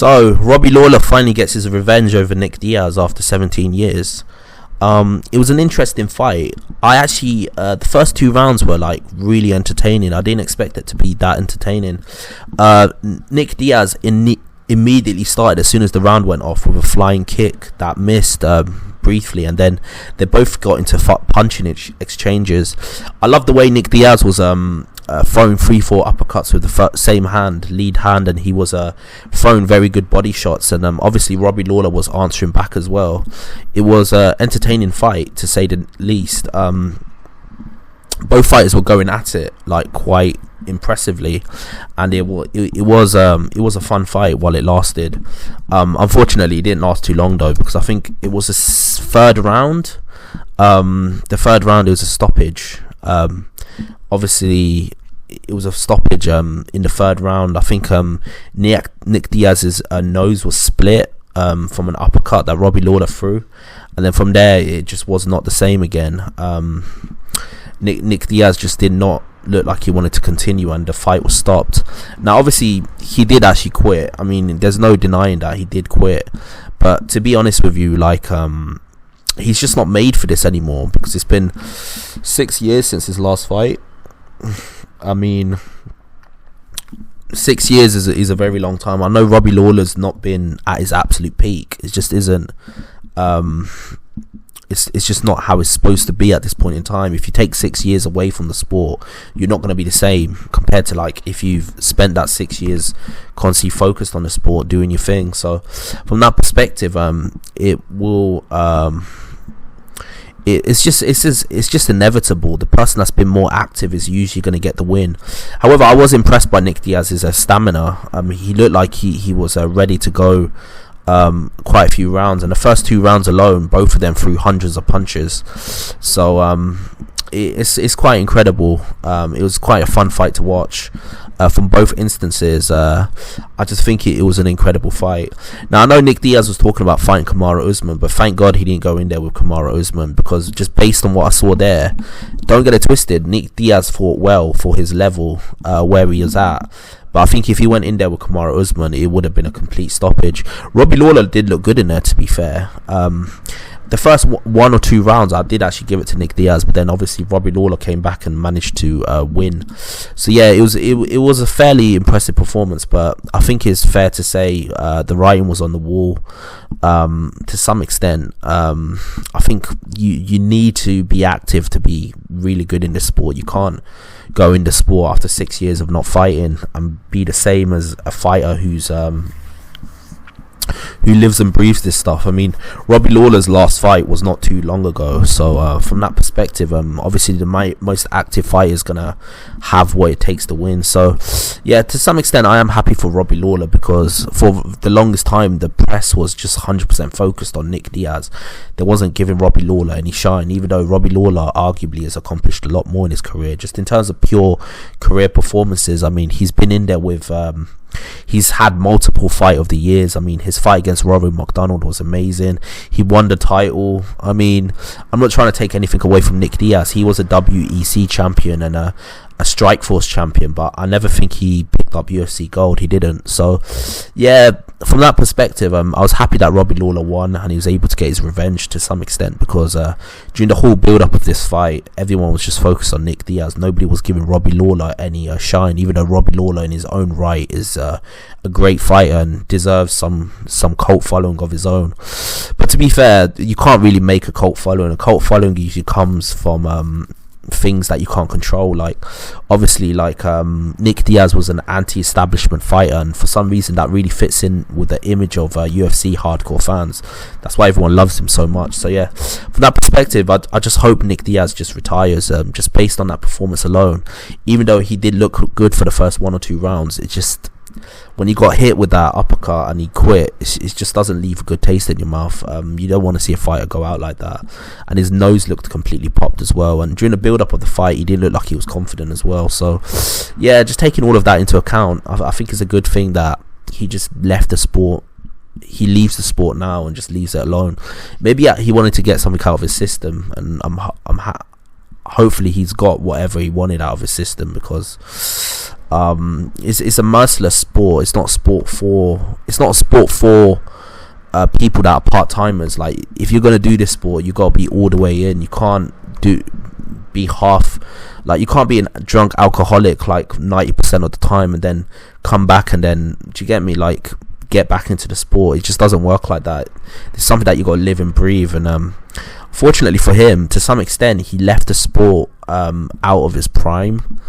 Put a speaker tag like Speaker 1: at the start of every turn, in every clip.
Speaker 1: So Robbie Lawler finally gets his revenge over Nick Diaz after 17 years. It was an interesting fight. I actually, the first 2 rounds were like really entertaining. I didn't expect it to be that entertaining. Nick Diaz immediately started as soon as the round went off with a flying kick that missed briefly, and then they both got into punching exchanges. I love the way Nick Diaz was throwing 3-4 uppercuts with the same lead hand, and he was throwing very good body shots, and obviously Robbie Lawler was answering back as well. It was an entertaining fight, to say the least. Both fighters were going at it like quite impressively, and it was a fun fight while it lasted. Unfortunately, it didn't last too long though, because I think it was a third round. The third round, it was a stoppage. Obviously, it was a stoppage in the third round. I think Nick Diaz's nose was split from an uppercut that Robbie Lawler threw, and then from there it just was not the same again. Nick Diaz just did not look like he wanted to continue, and the fight was stopped. Now obviously he did actually quit. I mean, there's no denying that he did quit, but to be honest with you, like he's just not made for this anymore, because it's been 6 years since his last fight. I mean, 6 years is a very long time. I know Robbie Lawler's not been at his absolute peak. It just isn't. It's just not how it's supposed to be at this point in time. If you take 6 years away from the sport, you're not going to be the same compared to like if you've spent that 6 years constantly focused on the sport, doing your thing. So from that perspective, it will it's just inevitable. The person that's been more active is usually going to get the win. However, I was impressed by Nick Diaz's stamina. He looked like he was ready to go quite a few rounds, and the first 2 rounds alone, both of them threw hundreds of punches. So it's quite incredible. It was quite a fun fight to watch from both instances. I just think it was an incredible fight. Now I know Nick Diaz was talking about fighting Kamaru Usman, but thank God he didn't go in there with Kamaru Usman, because just based on what I saw there, don't get it twisted, Nick Diaz fought well for his level where he is at. But I think if he went in there with Kamaru Usman, it would have been a complete stoppage. Robbie Lawler did look good in there, to be fair. The first 1 or 2 rounds, I did actually give it to Nick Diaz, but then obviously Robbie Lawler came back and managed to win. So yeah, it was a fairly impressive performance, but I think it's fair to say the writing was on the wall to some extent. I think you need to be active to be really good in this sport. You can't go in the sport after 6 years of not fighting and be the same as a fighter who lives and breathes this stuff. I mean, Robbie Lawler's last fight was not too long ago, so from that perspective, obviously the most active fighter is gonna have what it takes to win. So yeah, to some extent I am happy for Robbie Lawler, because for the longest time the press was just 100% focused on Nick Diaz. They wasn't giving Robbie Lawler any shine, even though Robbie Lawler arguably has accomplished a lot more in his career, just in terms of pure career performances. I mean, he's been in there with he's had multiple fight of the years. I mean, his fight against Rory McDonald was amazing. He won the title. I mean, I'm not trying to take anything away from Nick Diaz. He was a WEC champion and a Strikeforce champion, but I never think he picked up UFC gold. He didn't. So yeah, from that perspective, I was happy that Robbie Lawler won and he was able to get his revenge to some extent, because during the whole build up of this fight, everyone was just focused on Nick Diaz. Nobody was giving Robbie Lawler any shine, even though Robbie Lawler in his own right is a great fighter and deserves some cult following of his own. But to be fair, you can't really make a cult following. A cult following usually comes from things that you can't control. Like obviously, like Nick Diaz was an anti-establishment fighter, and for some reason that really fits in with the image of UFC hardcore fans. That's why everyone loves him so much. So yeah, from that perspective, I just hope Nick Diaz just retires, just based on that performance alone. Even though he did look good for the first 1 or 2 rounds, it just, when he got hit with that uppercut and he quit, it just doesn't leave a good taste in your mouth. You don't want to see a fighter go out like that. And his nose looked completely popped as well, and during the build up of the fight he didn't look like he was confident as well. So yeah, just taking all of that into account, I think it's a good thing that he just left the sport. He leaves the sport now and just leaves it alone. Maybe he wanted to get something out of his system, and hopefully he's got whatever he wanted out of his system, because It's a merciless sport. It's not a sport for people that are part-timers. Like, if you're gonna do this sport, you gotta be all the way in. You can't be half, like, you can't be a drunk alcoholic like 90% of the time and then come back and then, do you get me, like, get back into the sport. It just doesn't work like that. It's something that you got to live and breathe. And fortunately for him, to some extent, he left the sport out of his prime.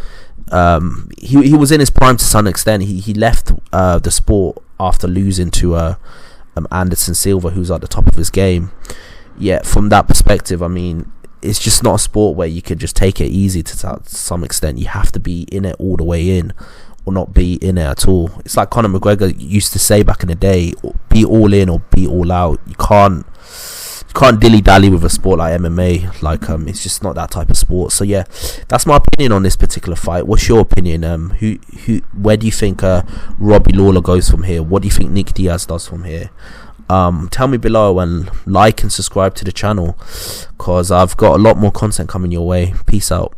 Speaker 1: He was in his prime to some extent. He left the sport after losing to Anderson Silva, who's at the top of his game. Yet from that perspective, I mean, it's just not a sport where you could just take it easy to some extent. You have to be in it all the way in, or not be in it at all. It's like Conor McGregor used to say back in the day, be all in or be all out. You can't dilly-dally with a sport like MMA. Like, it's just not that type of sport. So yeah, that's my opinion on this particular fight. What's your opinion? Where do you think Robbie Lawler goes from here? What do you think Nick Diaz does from here? Tell me below, and like and subscribe to the channel, because I've got a lot more content coming your way. Peace out.